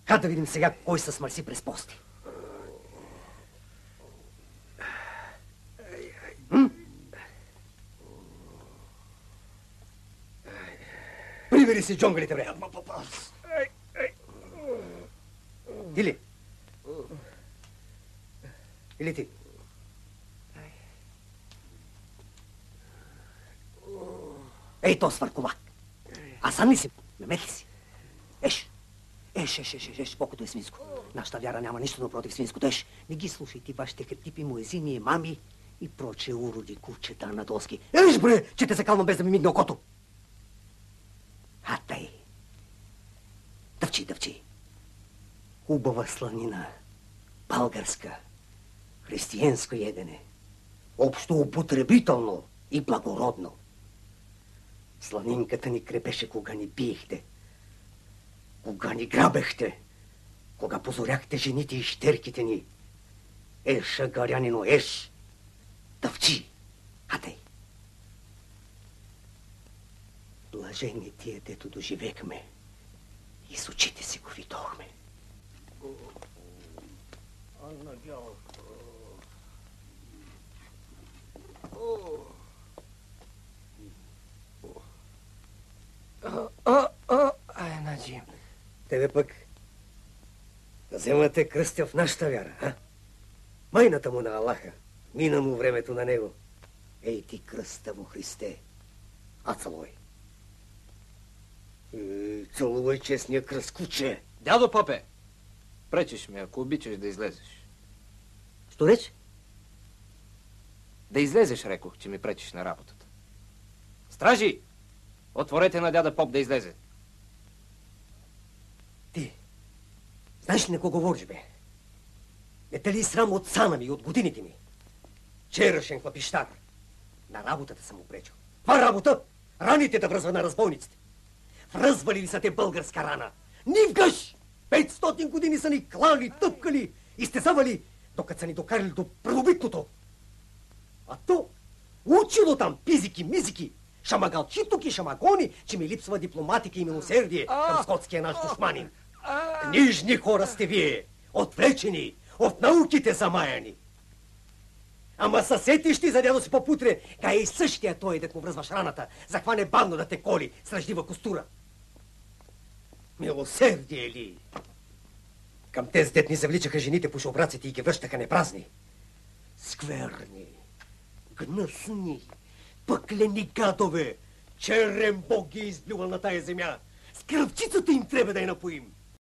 Хайде да видим сега кой се смърси през пости. Прибери си джунглите, бре. Или? Или ти? Ей, то свърколак. А сам ли си? Намет ли си? Еш, покото е свинско. Нашата вяра няма нищо напротив свинското. Еш, не ги слушайте вашите хартипи, муезини, мами и проче уроди кучета на доски. Еш, бре, че те закалвам без да ми мигне окото. А тъй. Дъвчи. Хубава сланина. Българска. Християнско ядене. Общо употребително и благородно. Сланинката ни крепеше, кога ни биехте. Кога ни грабехте. Кога позоряхте жените и щерките ни. Еша, гарянино, еш. Дъвчи. А тъй. Блажени тия, дето доживекме и с очите си го видохме. Наджи. Тебе пък да вземате кръстя в нашата вяра, а? Майната му на Аллаха, мина му времето на него. Ей ти кръста во Христе, а целуй. Целувай честния кръст, куче. Дядо Попе, пречиш ме, ако обичаш да излезеш. Що реч? Да излезеш, рекох, че ми пречиш на работата. Стражи! Отворете на дяда Поп да излезе. Ти, знаеш ли на кого говориш, бе? Не те ли срам от сана ми и от годините ми? Вчерашен хлапищар. На работата съм опречил. Каква работа? Раните да връзва на разбойниците. Връзвали ли са те българска рана? Нивгаш! 500 години са ни клали, тъпкали, изтезавали, докато са ни докарали до първобитното. А то, учило там пизики-мизики, шамагалчитуки, шамагони, че ми липсва дипломатика и милосердие към скотския наш душманин. Книжни хора сте вие, отвлечени, от науките замаяни. Ама съсетиш за дядо си попутре, кай и същия той, дет му връзваш раната, захване бавно да те коли с ръждива костура. Милосердие ли? Към тези дет ни завличаха жените по шобраците и ги връщаха непразни. Скверни, гнъсни, пъклени гадове, черен бог ги изблювал на тая земя. С кръвчицата им трябва да я напоим.